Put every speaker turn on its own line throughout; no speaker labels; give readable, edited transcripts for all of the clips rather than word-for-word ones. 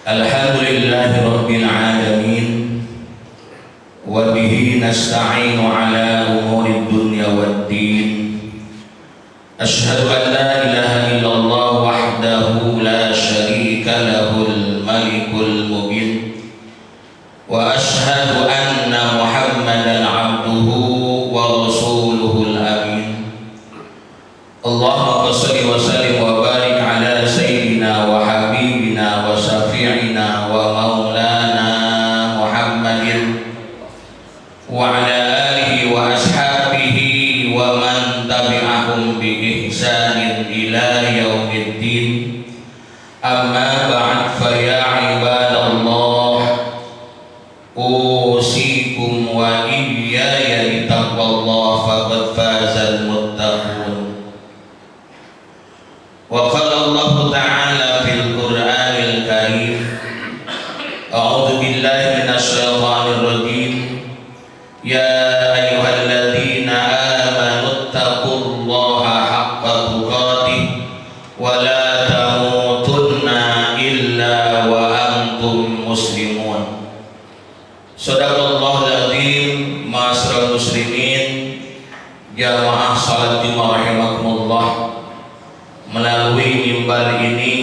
Alhamdulillahi Rabbil Alamin. Wa bihi nasta'inu ala umuri dunya waddin. Ashhadu an la ilaha illallah wahdahu la syarika lahul malikul mubin. Wa ashhadu anna Muhammadan abduhu wa rasuluhul amin. Allahumma shalli wa sallim wa barik ala sayyidina wa habibina wa syafi'ina wa maulana Muhammadin wa ala alihi wa ashabihi wa man tabi'ahum bi ihsanin ila yaumiddin. Amma ba'd, fa ya ibadallah, usikum wa iyaya bitaqwallah faqad fazal muttaqun. Wa qala Allah ta'ala fil Qur'anil Karim, a'udzu billahi minasy syaithanir rajim. Ya ayyuhalladzina amanu taqullaha haqqa tuqatih wa la tamutunna illa wa antum muslimun. Shadaqallahul azim. Ma'asyiral muslimin, jamaah salat Jumat rahimakumullah. Melalui mimbar ini,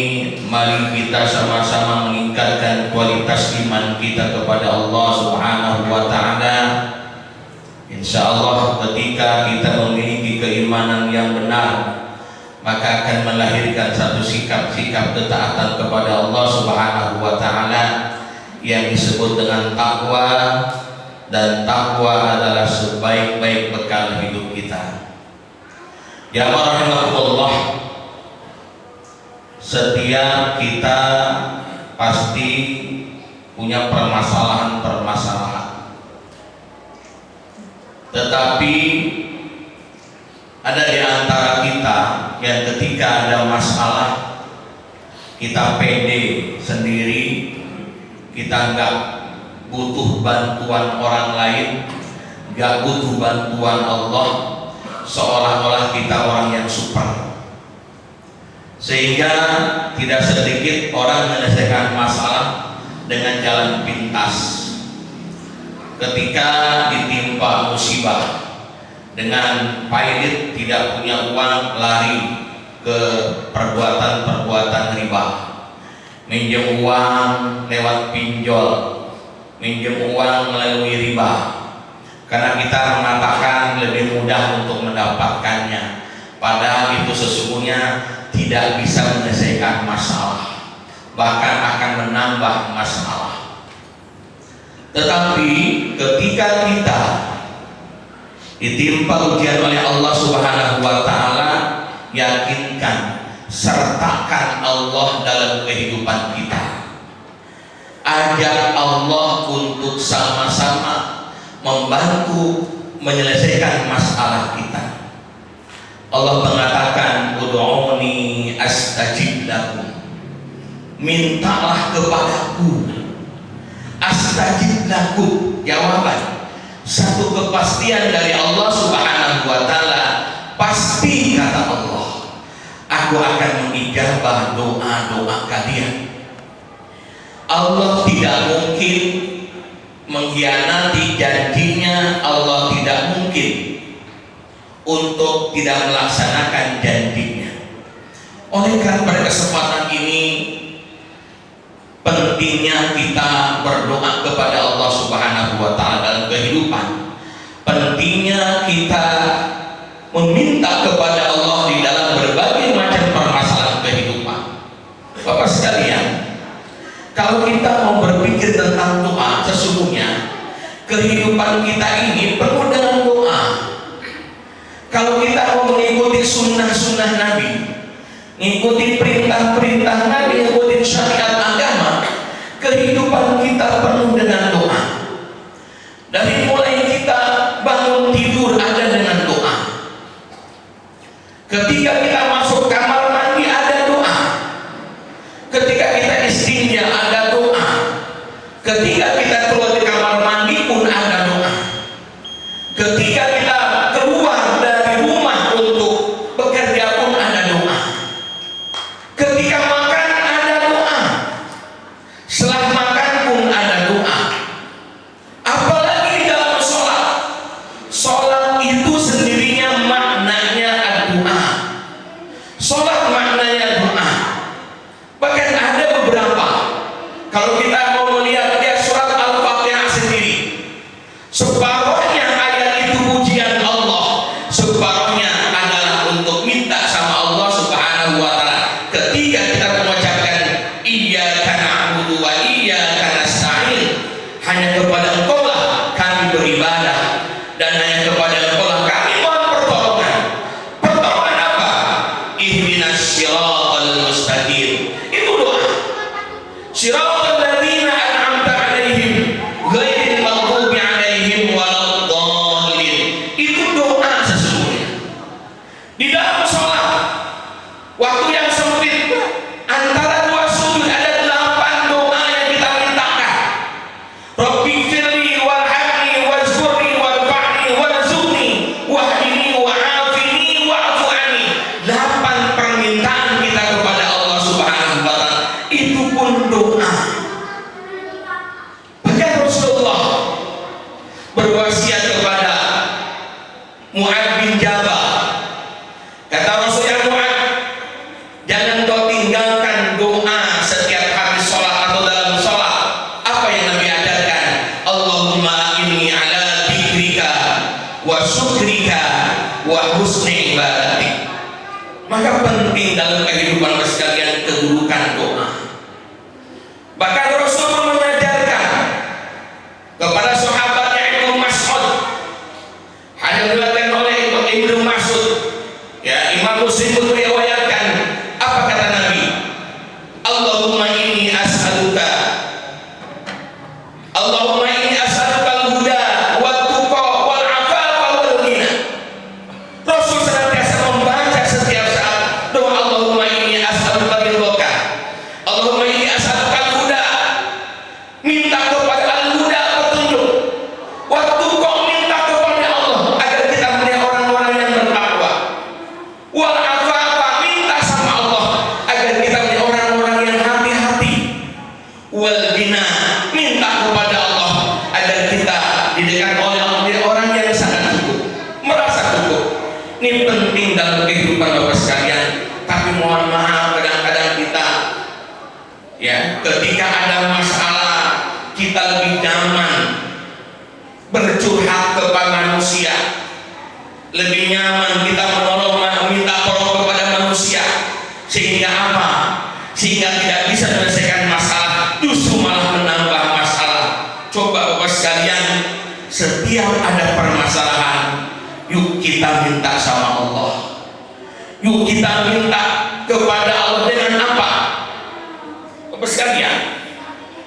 mari kita sama-sama meningkatkan kualitas iman kita kepada Allah Subhanahu wa ta'ala. Insya Allah ketika kita memiliki keimanan yang benar, maka akan melahirkan satu sikap-sikap ketaatan kepada Allah Subhanahu wa ta'ala yang disebut dengan takwa. Dan takwa adalah sebaik-baik bekal hidup kita. Ya rahimahullah, setiap kita pasti punya permasalahan-permasalahan, tetapi ada di antara kita yang ketika ada masalah kita pede sendiri, kita nggak butuh bantuan orang lain, nggak butuh bantuan Allah, seolah-olah kita orang yang super. Sehingga tidak sedikit orang menyelesaikan masalah dengan jalan pintas. Ketika ditimpa musibah dengan pailit, tidak punya uang, lari ke perbuatan-perbuatan riba, minjem uang lewat pinjol, minjem uang melalui riba, karena kita mengatakan lebih mudah untuk mendapatkannya, padahal itu sesungguhnya tidak bisa menyelesaikan masalah, bahkan akan menambah masalah. Tetapi ketika kita ditimpa ujian oleh Allah Subhanahu wa ta'ala, yakinkan, sertakan Allah dalam kehidupan kita. Ajak Allah untuk sama-sama membantu menyelesaikan masalah kita. Allah mengatakan, ud'uni astajib lakum, mintalah kepadaku, astajib lakum. Jawaban, satu kepastian dari Allah Subhanahu wa ta'ala, pasti kata Allah, aku akan mengijabah doa-doa kalian. Allah tidak mungkin mengkhianati janjinya, Allah tidak mungkin untuk tidak melaksanakan janjinya. Oleh karena pada kesempatan ini pentingnya kita berdoa kepada Allah Subhanahu wa ta'ala dalam kehidupan. Pentingnya kita meminta kepada Allah di dalam berbagai macam permasalahan kehidupan. Bapak sekalian, kalau kita mau berpikir tentang doa, sesungguhnya kehidupan kita ini penuh dengan doa. Kalau kita mau mengikuti sunnah-sunnah Nabi, mengikuti perintah-perintah Nabi, mengikuti syariat agama, kehidupan kita penuh dengan doa. Dari mulai kita bangun tidur ada dengan doa. Ketika kita masuk kamar mandi ada doa. Ketika kita istinja ada doa. Ketika kita keluar dari kamar mandi pun ada doa. Ketika kita keluar dari rumah untuk bekerja pun ada doa. Ketika makan ada doa. Sholat maknanya doa. Bahkan ada beberapa, kalau kita mau melihat dia surat Al-Fatihah sendiri, separuhnya ayat itu pujian Allah, separuhnya adalah untuk minta sama Allah Subhanahu wa Ta'ala. Ketika kita mengucapkan iyyaka na'budu wa iyyaka nasta'in, hanya kepada Engkau lah kami beribadah dan hanya kepada Engkau lah kami mohon pertolongan. Pertolongan apa? Ihdinas siratal mustaqim. Itu doa. Siratal ladzina an'amta 'alaihim ghairil maghdubi 'alaihim waladdallin. Itu doa sesungguhnya. Di dalam sholat, waktu yang sempit antara dua sujud ada 8 doa yang kita mintakan. Rabbi firli warhamni wazkurni warfa'ni warzuqni wahdini wa'afini wa'fu anni. 8 permintaan kita kepada Allah Subhanahu wa Ta'ala, itu pun doa. Bahkan Rasulullah berwasiat kepada Mu'ad bin Jabal. Kata Rasulullah, Mu'ad, jangan kau tinggalkan doa setiap habis sholat atau dalam sholat. Apa yang Nabi ajarkan? Allahumma inni ala dzikrika wa syukrika wa husni ibadatik. Maka penting dalam kehidupan sekalian kedudukan doa. Bahkan Rasul mengajarkan kepada sahabatnya Ibnu Mas'ud, hanya diriwayatkan oleh Ibnu Mas'ud, ya, Imam Muslim meriwayatkan, apa kata Nabi? Allahumma inni as'aluka al-huda wa tuqa wal afafa wal ghina. Rasul senantiasa membaca setiap saat doa Allahumma inni as'aluka ridhoka. Allahumma inni as'aluka al-huda. Minta kepada al-huda, petunjuk. Wa tuqa, minta kepada Allah agar kita menjadi orang-orang yang bertakwa. Wal afafa, minta sama Allah agar kita menjadi orang-orang yang hati-hati. Wal ghina, minta kepada Allah agar kita didekat oleh Allah menjadi orang yang sangat cukup, merasa cukup. Ini penting dalam kehidupan Bapak sekalian. Tapi mohon maaf, kadang-kadang kita, ya, ketika ada masalah, kita lebih nyaman bercurhat kepada manusia, lebih nyaman kita minta tolong kepada manusia. Sehingga apa? Sehingga tidak bisa menyelesaikan masalah, justru malah menambah masalah. Coba Bapak sekalian, setiap ada permasalahan, yuk kita minta sama Allah. Yuk kita minta kepada Allah dengan apa? Bapak sekalian,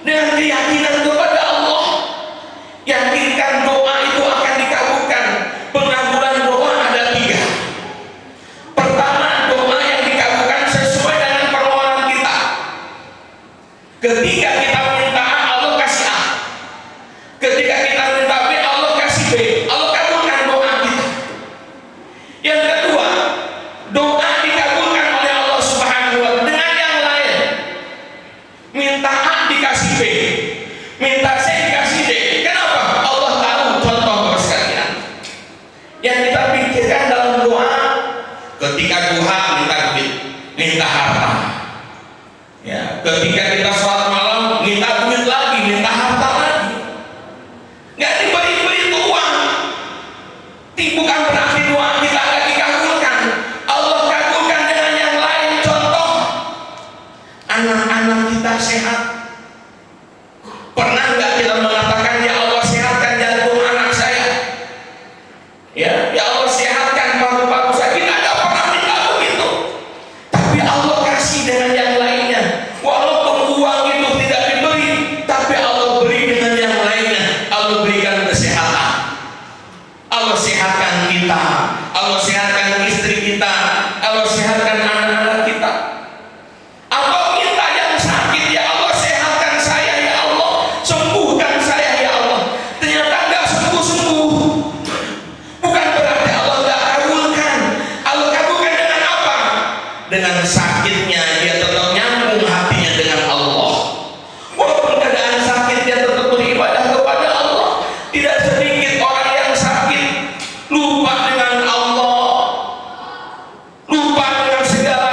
dengan keyakinan kepada Allah. Yakinkan doa itu akan dikabulkan. Pengabulan doa ada 3. Pertama, doa yang dikabulkan sesuai dengan permohonan kita. Ketika kita minta A, Allah kasih A. Ketika kita minta B, Allah kasih B. Allah kabulkan doa kita. Yang kedua, doa dikabulkan oleh Allah Subhanahu wa Ta'ala dengan yang lain. Minta A dikasih B, minta C dikasih D. Kenapa? Allah tahu. Contoh Bapak sekalian, yang kita pikirkan dalam doa, ketika duha minta duit, minta harta. Ya, ketika kita sholat malam minta duit lagi, minta harta lagi. Nggak diberi-beri itu uang. Bukan berarti doa kita nggak dikabulkan. Allah kabulkan dengan yang lain. Contoh, anak-anak kita sehat. Pernah nggak kita mengatakan, ya Allah sehatkan jantung anak saya, ya Allah sehatkan paru-paru saya? Kita nggak pernah minta begitu. Tapi Allah kasih dengan yang lainnya. Walaupun uang itu tidak diberi, tapi Allah beri dengan yang lainnya. Allah berikan kesehatan. Allah sehatkan kita. Allah sehatkan istri kita. Allah sehatkan anak-anak kita. Atau kita yang sakit, ya Allah sehatkan saya, ya Allah sembuhkan saya, ya Allah. Ternyata nggak sembuh-sembuh. Bukan berarti Allah nggak kabulkan. Allah kabulkan dengan apa? Dengan sakitnya dia tetap nyambung hatinya dengan Allah. Walaupun keadaan sakit, dia tetap beribadah kepada Allah. Tidak sedikit orang yang sakit lupa dengan Allah, lupa dengan segala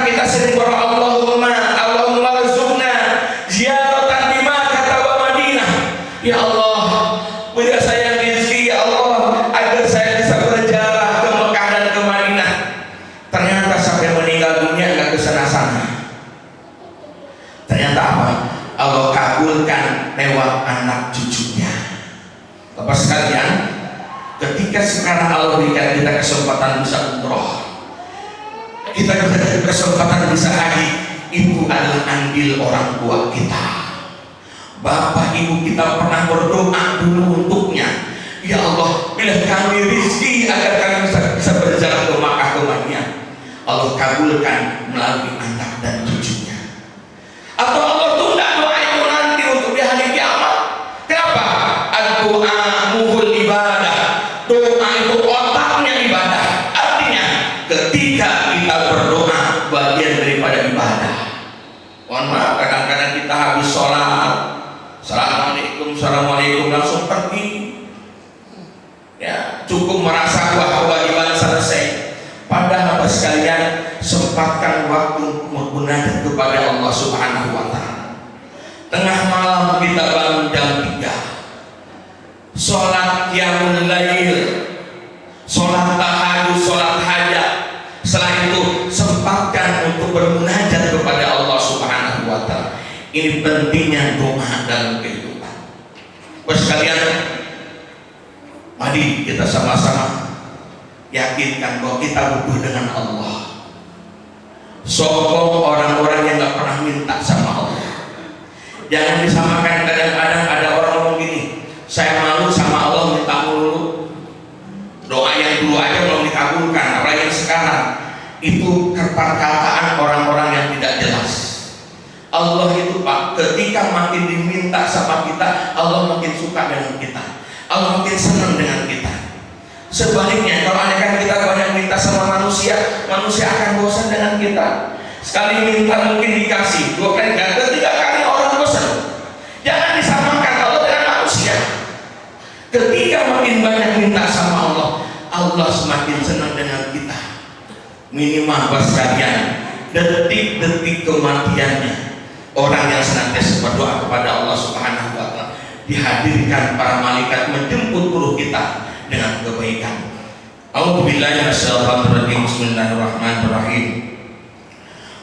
kita sering berdoa, Allahumma rzuqna ziyaratan di Makkah wa Madinah. Ya Allah, beri saya rezeki ya Allah agar saya bisa berjalan ke Mekah dan ke Madinah. Ternyata sampai meninggal dunia nggak ke sana-sana. Ternyata apa? Allah kabulkan lewat anak cucunya. Bapak sekalian, ketika sekarang Allah berikan kita kesempatan bisa umroh, kita ada kesempatan bisa haji, itu adalah andil orang tua kita. Bapak ibu kita pernah berdoa dulu untuknya, ya Allah, bila kami rezeki agar kami bisa berjalan ke Makkah ke Madinah. Allah kabulkan melalui anak dan cucunya. Atau Allah tunda doa itu nanti untuk di hari kiamat. Kenapa? Doa muhul ibadah. Doa itu otaknya ibadah. Artinya ketika kita berdoa bagian daripada ibadah. Mohon maaf, kadang-kadang kita habis sholat, assalamualaikum langsung pergi. Ya, cukup merasa bahwa kewajiban selesai. Padahal Bapak sekalian, sempatkan waktu menggunakan kepada Allah Subhanahu wa Ta'ala. Tengah malam kita bangun jam 3, sholat qiyamul lail, sholat tahajud, sholat hajat. Setelah itu sempatkan untuk bermunajat kepada Allah Subhanahu wa Ta'ala. Ini pentingnya doa dalam kehidupan. Bapak sekalian, mari kita sama-sama yakinkan bahwa kita butuh dengan Allah. Sokong orang-orang yang gak pernah minta sama Allah. Jangan disamakan. Kadang-kadang ada orang ngomong gini, saya malu sama Allah minta mulu. Doa yang dulu aja belum dikabulkan, apalagi yang sekarang. Itu perkataan orang-orang yang tidak jelas. Allah itu Pak, ketika makin diminta sama kita, Allah makin suka dengan kita, Allah makin senang dengan kita. Sebaliknya, kalau andaikan kita banyak minta sama manusia, manusia akan bosan dengan kita. Sekali minta mungkin dikasih, 2 kali gagal, 3 kali orang bosan. Jangan disamakan Allah dengan manusia. Ketika makin banyak minta sama Allah, Allah semakin senang dengan kita. Minimal Bapak sekalian, detik-detik kematiannya orang yang senantiasa berdoa kepada Allah Subhanahu wa Ta'ala, dihadirkan para malaikat menjemput ruh kita dengan kebaikan. A'udzubillahi minasyaitonir rajim. Bismillahirrahmanirrahim.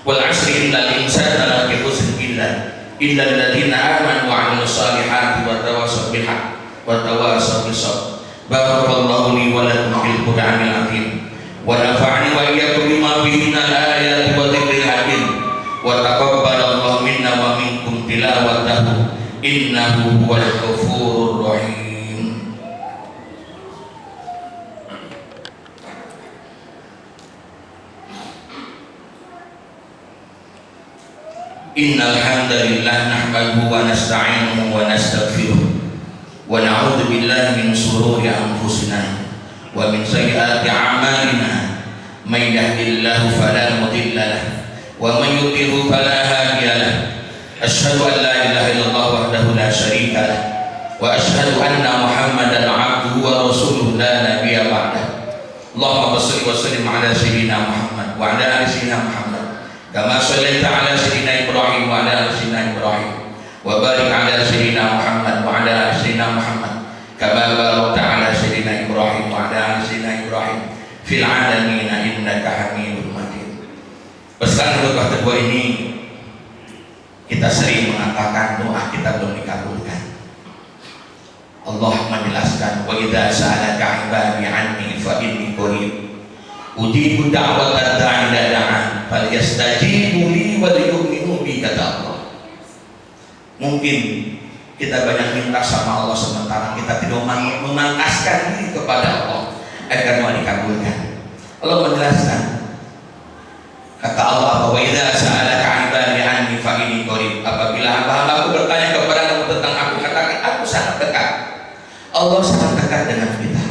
Wal 'asri innal insana lafi khusr illa alladziina aamanu wa 'amilus shalihati wa tawassaw bil haqqi wa tawassaw bis sabr. Barakallahu li wa lakum fil Qur'anil 'azim wa nafa'ani wa iyyakum bima fihi minal ayati wa dzikril hakim wa taqabbalallahu minna wa minkum tilawatahu innahu huwal ghafurur rahim. Innal hamdalillah nahmaduhu wa nasta'inuhu wa nastaghfiruh wa na'udzu billahi min shururi anfusina wa min sayyiati a'malina. May yahdihillahu fala mudilla lahu wa may yudlil fala hadiya lahu. Asyhadu an la ilaha illallah wahdahu la syarika lahu wa asyhadu anna Muhammadan 'abduhu wa rasuluhu la nabiyya ba'dahu. Allahumma shalli wa sallim ala sayyidina Muhammad wa ala ali sayyidina Muhammad kama shallaita ala sayyidina Ibrahim wa ala ali sayyidina Ibrahim wa barik ala sayyidina Muhammad wa ala ali sayyidina Muhammad kama barakta ala sayyidina Ibrahim wa ala ali sayyidina Ibrahim fil alamin innaka Hamidum Majid. Pesan khutbah kedua ini, kita sering mengatakan doa kita belum dikabulkan. Allah menjelaskan, wa idza sa'alaka 'ibadi 'anni fa inni qarib ujibu da'watad da'i idza da'an falyastajibu li wa liyu'minu bi, kata Allah. Mungkin kita banyak minta sama Allah sementara kita tidak memangkaskan diri kepada Allah agar doa dikabulkan. Allah menjelaskan, kata Allah, wa idza sa'alaka 'ibadi 'anni fa inni qarib, apabila hamba-hambaku bertanya kepada kamu tentang aku, katakan aku sangat dekat. Allah sangat dekat dengan kita.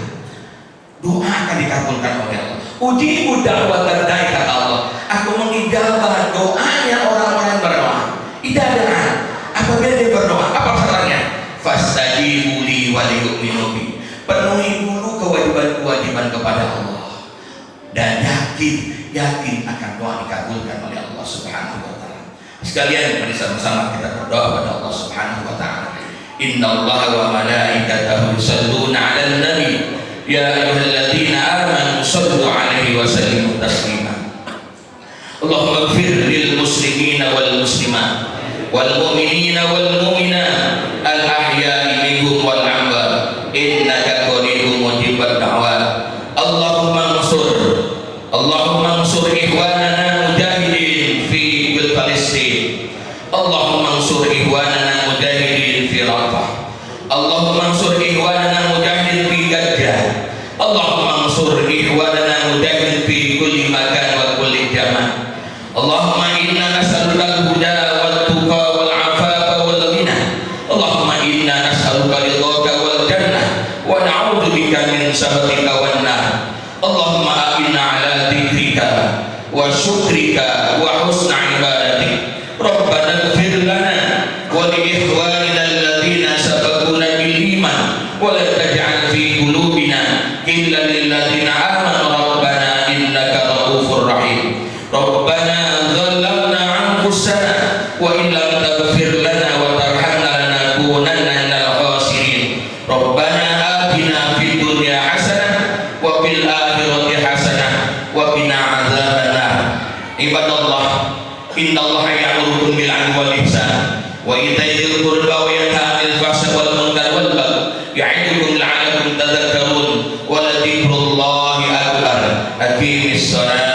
Doa akan dikabulkan oleh Allah. Ujibu da'watad da'i, kata Allah, aku mengijabah doanya orang-orang yang berdoa. Idza da'an, apabila dia berdoa, apa syaratnya? Fastajibu li wa liyu'minu bi, penuhi dulu kewajiban-kewajiban kepada Allah dan yakin akan doa dikabulkan oleh Allah. Allah Subhanahu wa taala. Sekalian mari sama-sama kita berdoa pada Allah Subhanahu wa taala. Innallaha wa malaikatahu yusholluna 'alan nabi ya ayyuhalladzina amanu shallu 'alaihi wa sallimu taslima. Allahumma ighfir lil muslimina wal muslimat wal mu'minina wal mu'minat al ahya'i minhum wal amwat innaka qaribun mujibud da'wat. Allahumma ansur ikhwanana mujahidin fi Palestin. Allahumma ansur ikhwanana mujahidin fi Rafah. Allahumma ansur ikhwanana mujahidin fi Gaza. Allahumma ansur ikhwanana mujahidin fi kulli makan wa kulli zaman. Allahumma inna nas'aluka al-huda wal tuqa wal afafa wal ghina. Allahumma inna nas'aluka ridhaka wal jannah wa na'udzu bika min sakhatika wan nar. Allahumma a'inna 'ala dzikrika wa syukrika wa husni ibadatik. Rabbana ighfir lana wa li ikhwanina alladziina sabaquna bil iman wa la taj'al fi qulubina ghillan lil ladziina amanu rabbana innaka ra'ufur rahim. Rabbana dzalamna anfusana wa in lam taghfir lana wa tarhamna lanakunanna minal khasirin. Rabbana atina fid dunya hasanah wa fil akhirati hasanah wa qina adzabannar. Ibadallah, innallaha ya'murukum bil 'adli wal ihsan wa ita'i dzil qurba wa yanha 'anil fahsya'i wal munkari wal baghi ya'idukum la'allakum tadhakkarun wa la dzikrullahi akbar. Aqimis shalah.